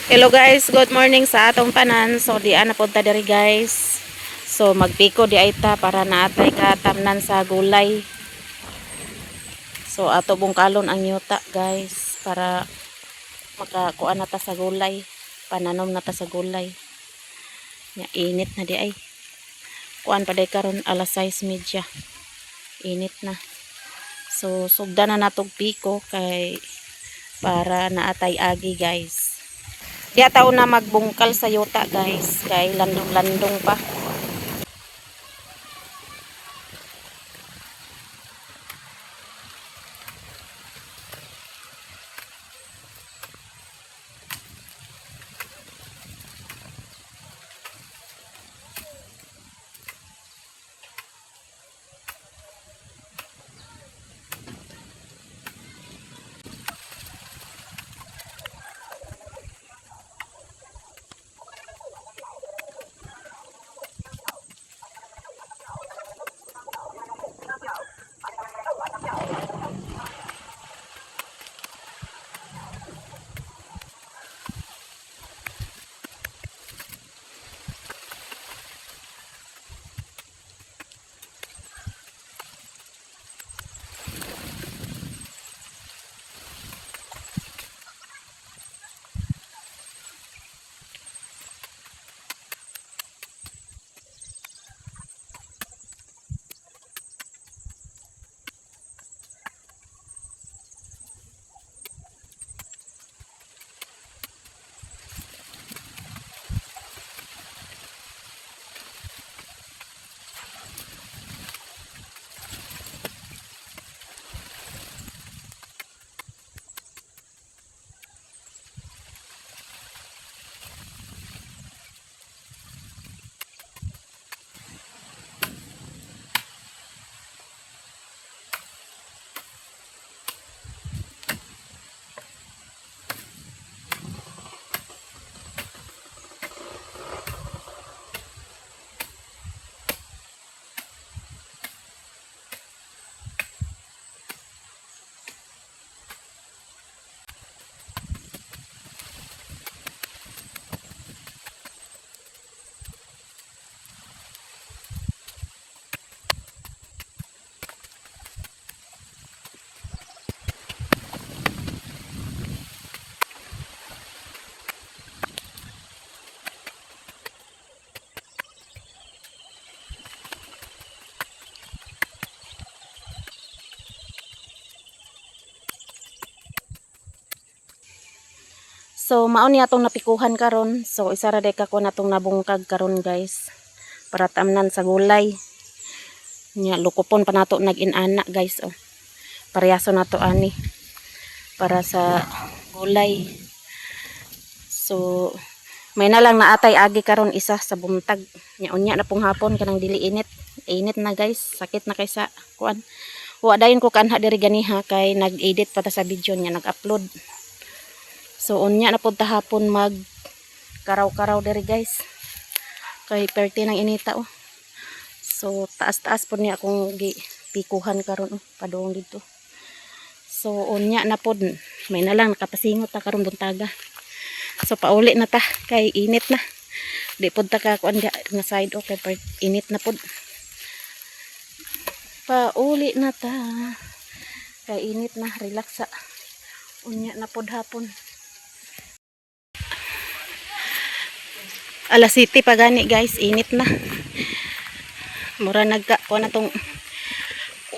Hello guys, good morning sa atong tanan. So di ana punta diri guys. So magpiko di aita para naatay katamnan sa gulay. So ato bungkalon ang yuta guys para makakuha na ta sa gulay. Pananom na ta sa gulay. Nya init na di ay. Kuan pa day karon alas 6:30. Init na. So sugda na natog piko kay para naatay agi guys. Di ataw na magbungkal sa yuta guys kay landong-landong pa. So mao ni atong napikuhan karon. So isa ra day ka ko natong nabungkag karon guys. Para tamnan sa gulay. Nya lukopon pa nato nag-inana guys oh. Parehas nato ani para sa gulay. So may na lang naatay agi karon isa sa buntag. Nya unya na pong hapon kanang dili init. Init na guys, sakit na kay sa kuan. Wa dayon ko kanha diri ganiha kay nag-edit pa ta sa video nya, nag-upload. So unya na pud ta hapon mag karaw-karaw diri guys. Kay perti ng inita oh. So taas-taas pud niya akong pikuhan karon oh, padung dito. So unya na pud may na lang nakapasingot ta karon buntaga. So pauli na ta kay init na. Di pud ta ka kuan nga side oh kay init na pud. Pauli na ta. Kay init na, relax sa. Unya na pud hapon. Alas 7 pa gani guys, init na. Mura nagka ko na tong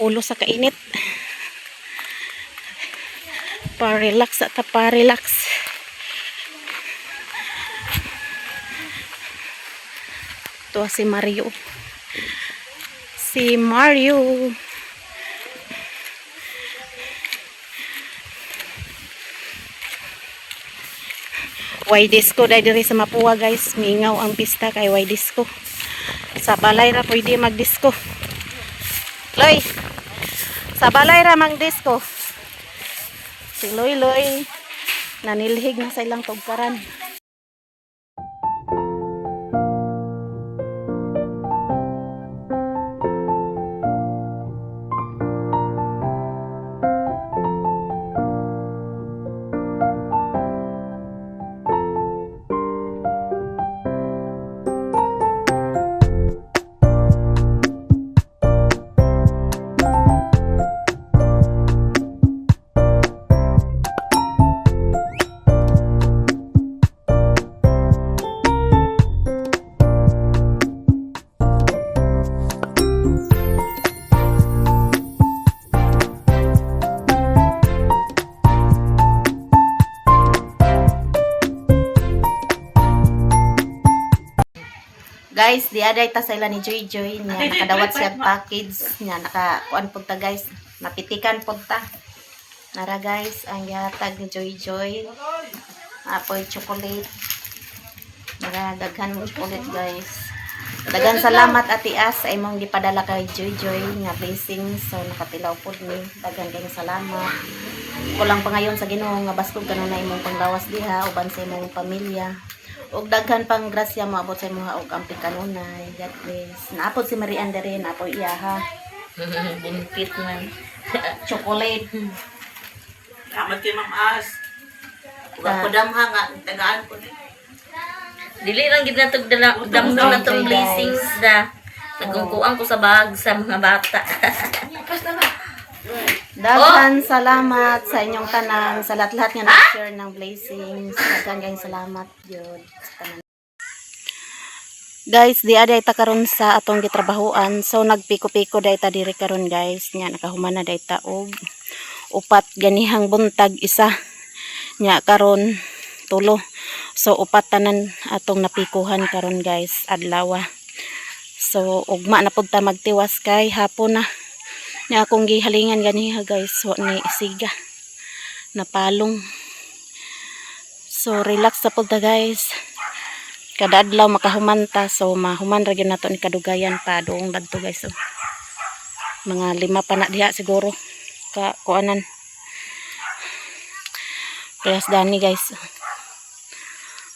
ulo sa kainit. Pa-relax at pa-relax. Ito si Mario. Si Mario. Way disco dahil diri sa Mapua guys. Mingaw ang pista kay way disco. Sa balay ra pwede mag-disco. Loy. Sa balay ra mag-disco. Si Loy Loy nanilhig na sa ilang tugkaran. Guys, di aday ta sa ila ni Joy Joy nya nakadawat siya package nya nakakuan pud ta guys. Napitikan pud ta. Nara guys, ang gihatag ni Joy Joy. Apoy chocolate. Nara daghan mo chocolate guys. Dagan salamat Ate As sa imong gipadala kay Joy Joy nga blessings. So nakatilaw pud ni. Dagan kayong salamat. Kulang pa ngayon sa Ginoo nga baskog kanon na imong panglawas diha uban sa imong pamilya. Ug daghan pang grasya moabot sa imong ug amping kanunay. God bless. Naapod si Marian dere, naapoy iya ha. Bumpit man. Chocolate. Amat kay Ma'am As. Wa ko damha nga tagaan ko ni. Dili lang gid natog damno na tong blessings da. Nagungkuan ko sa bag sa mga bata. Daghan salamat sa inyong tanan, sa lahat-lahat nga nag-share ng blessings. Daghan kayong salamat gyud sa tanan. Guys, di aday ta karon sa atong gitrabahoan. So nagpiko-piko day ta diri karon guys. Nya nakahuman na day ta og upat ganihang buntag isa. Nya karon tulo. So upat tanan atong napikuhan karon guys adlaw. So ugma na pud ta magtiwas kay hapon na. Nya akong gihalingan ganiha guys wa ni siga napalong. So relax sa pud ta guys. Kada adlaw makahuman ta, so mahuman ra gyud nato ni kadugayan pa doong dadto guys. So mga 5 pa na diha siguro ka kuanan. Press dani guys.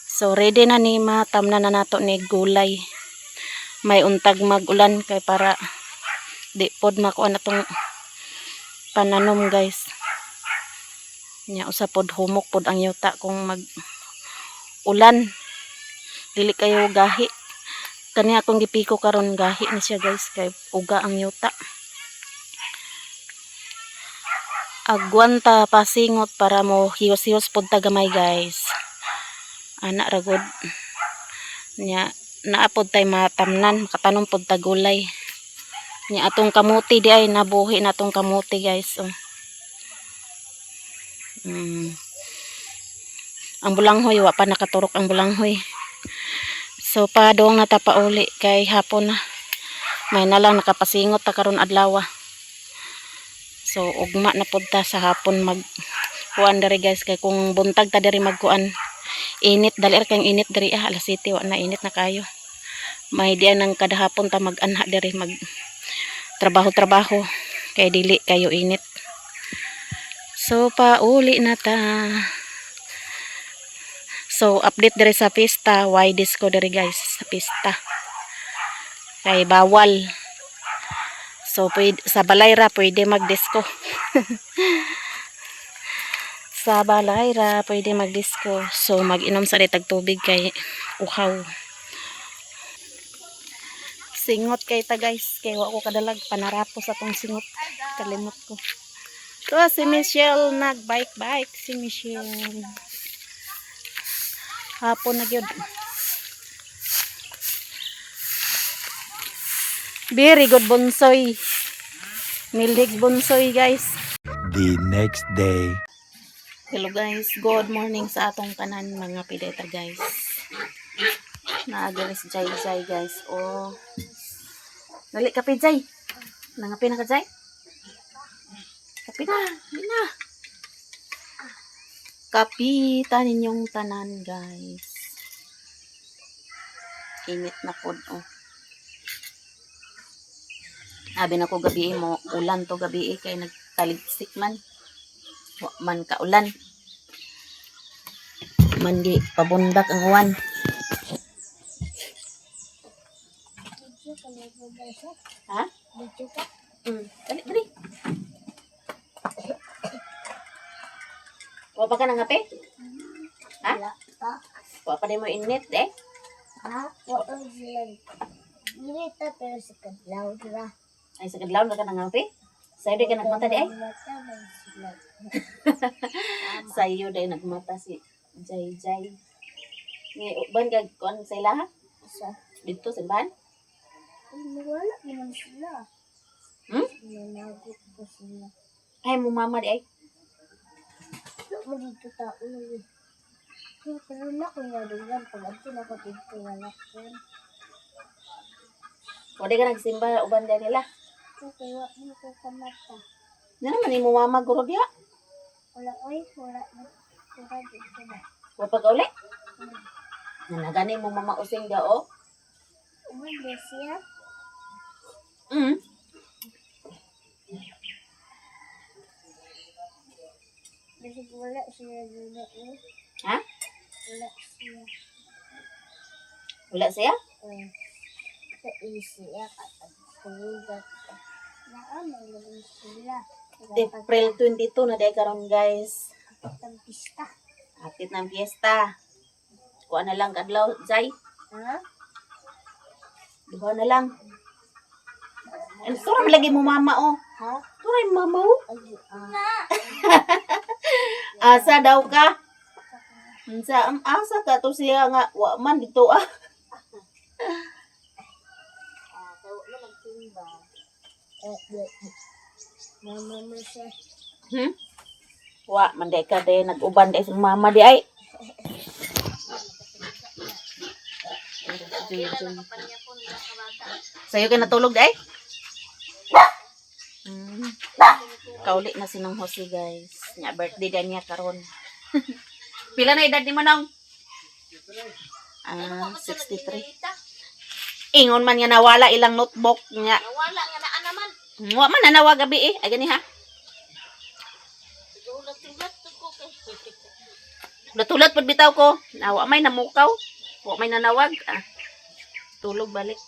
So ready na ni matamnan na nato ni gulay. May untag mag-ulan kay para di pod makuha na tong pananom guys. Nya usa pod humok pod ang yuta kung mag ulan. Dili kayo gahi. Kani akong gipiko karon gahi ni siya guys kay uga ang yuta. Agwan ta pasingot para mo hiyos-hiyos pod ta gamay guys. Ana ra gud. Nya naapod tay matamnan makatanom pod ta gulay. Nya atong kamuti di ay nabuhi na atong kamuti guys. Ang bulanghoy wa pa nakaturok ang bulanghoy. So padong na ta pauli kay hapon na. May na lang nakapasingot ta karon adlaw. So ugma na pud ta sa hapon mag kuan diri guys kay kung buntag ta diri magkuan init dali ra kay init diri alas 7 wa na init na kayo. May diyan nang kada hapon ta mag-anha diri mag trabaho kay dili kayo init. So pauli na ta. So update diri sa pista, why disco diri guys sa pista. Kay bawal. So pwede, sa balay ra pwede mag-disco. Sa balay ra pwede mag-disco. So mag-inom sa ditag tubig kay uhaw. Singot kay ta guys, kay wa ko kadalag panarapos atong singot. Kalimot ko. So si Michelle nag-bike si Michelle. Hapon na gyud. Very good bonsoy. Milig bonsoy guys. The next day. Hello guys, good morning sa atong kanan mga pideta guys. Naagalis jay guys. Oh. Dali kape jay. Nangapi na ka jay? Kape na, na. Kapitan ninyong tanan guys. Init na pod oh. Abi na ko gabi mo ulan to gabi kay nagtaligsik man. Wa man ka ulan. Mandi pabundak ang uwan. Ha? Dali. Wa pa ka nang ngape? Ha? Wa pa din mo init eh? Ay sa kadlaw na ka nang ngape? Sa'yo di ka nagmata di ay? Sa'yo di nagmata si Jay. Ban ka kuan sa ilaha? Dito sa ban? Wala naman sila. Nanagot ko sila. Ay mo mama di ay? Wala mo dito tao na eh. Kaya pero na ko nga doon pag ato na ko dito wala ko. O di ka nagsimba uban din nila. Okay, wala mo ko kamata. Na naman imo mama guro diha. Wala, oy, wala na. Wala dito na. Wa pa ka uli. Na gani mo mama using da o. Umalis siya. Mm. Basig wala siya gula eh. Ha? Wala siya. Wala siya? Sa siya katagpugat. Naamay lang sila. April 22 na day karon guys. Pagpista. Hapit ng fiesta. Kuha na lang kadlaw, Zay. Ha? Duha na lang. And turam lagi mo mama oh. Ha? Turay mama oh. Ay, Asa daw ka? Unsa asa ka to siya nga wa man dito ah. tawa mo nagtimba. Mama mo siya. Wa man day ka day nag-uban day sa mama di ay. Sayo ka natulog day? Kauli na sinong Jose guys. Nya birthday din niya karon. Pila na edad ni Manong? 63. Ingon man nga nawala ilang notebook niya. Wala nga naa naman. Wa man nanawa gabi eh. Ay gani ha. Tulat-tulat ko kay. Natulat pud bitaw ko. Wa may namukaw. Wa may nanawag. Tulog balik.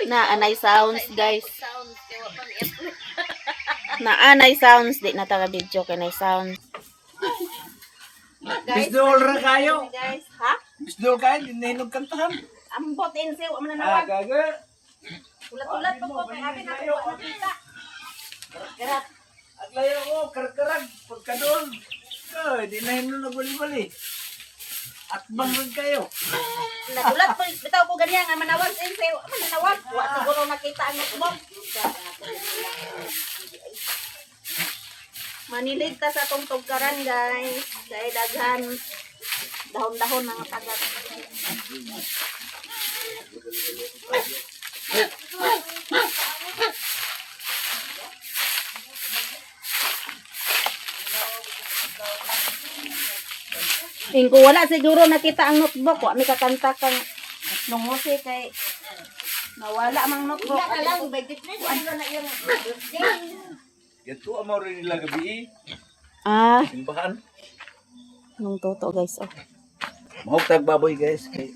Na anay sounds guys. Sounds kay wa pa ni-upload. Na anay sounds di na taga video kay nay sounds. Guys, Bisdol ra kayo. guys, ha? Bisdol kayo, dininog kantahan. Ambot inse wa man Ah, nanawag. gaga. Ulat-ulat po ko kay abi na ko wa nakita. Karat. Aglayo ko, karkarag, pagkadol. Di na hinunog na bali-bali. At bangag kayo. Nagulat po bitaw ko ganyan nga manawag sa inse wa man nanawag. Wa siguro nakita ang notebook. Manilig ta sa tong tugkaran guys. Kay daghan dahon-dahon mga tagat. Tingko wala siguro nakita ang notebook. Wa mi kakanta kang nungusi kay nawala mang notebook. Wala lang budget na ano na yung birthday. Yato amaw rin nila gabi. Simbahan. Nung toto guys. Oh. Mahugtag baboy guys. Kay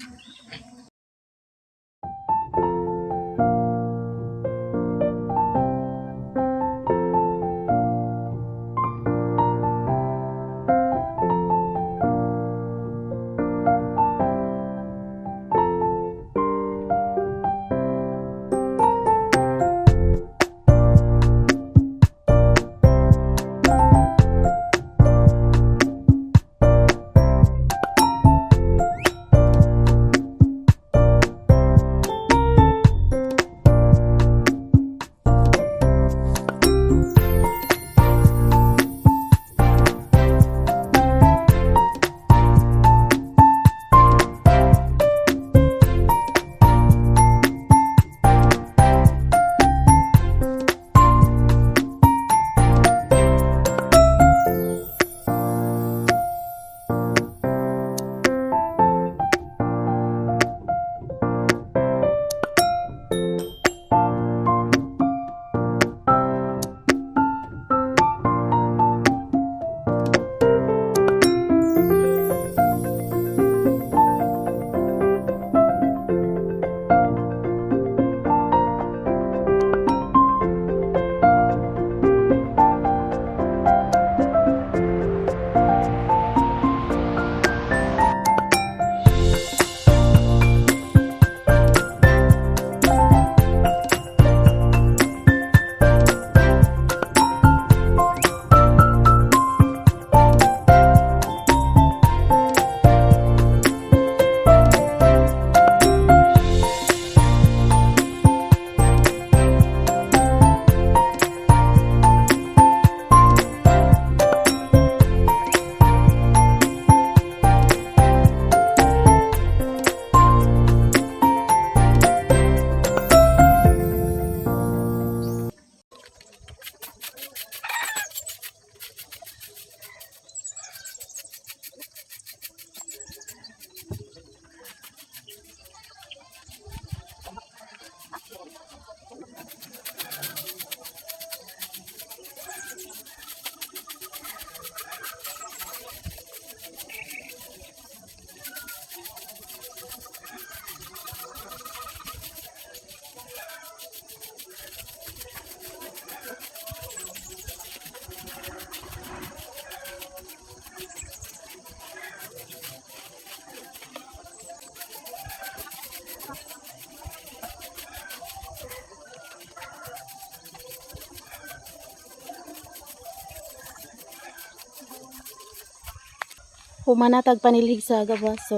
humanatag panilig sa gawas. So,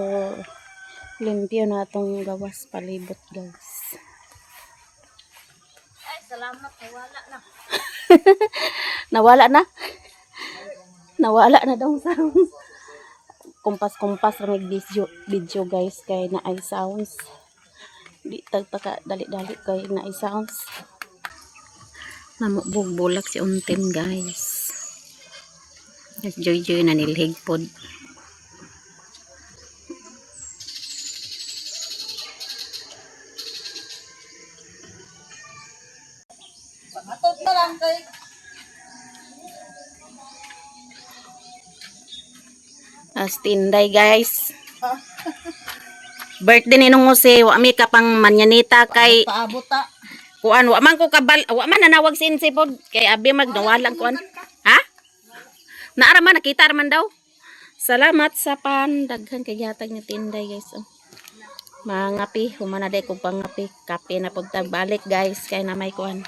limpyo na itong gawas palibot guys. Ay, salamat. Wala na. Nawala na? Nawala na daw sounds. Kumpas-kumpas ramig video guys kay na ay sounds. Di tagpaka dali-dali kay na ay sounds. Namubog bulak si untim guys. Joy-joy na nilhig pod. Pangatot na lang kay. As tinday guys. Birthday ni nung Jose, wa mi ka pang manyanita kay Paabot ta. kuan wa man ko kabal, wa man nanawag si Insi pod kay abi magnawalang kuan. Ha? Naara man nakita man daw. Salamat sa pandaghan kay yatag ni tinday guys. Oh. Mangapi, humana day ko pangapi. Kape na pagtagbalik guys kay na may kuan.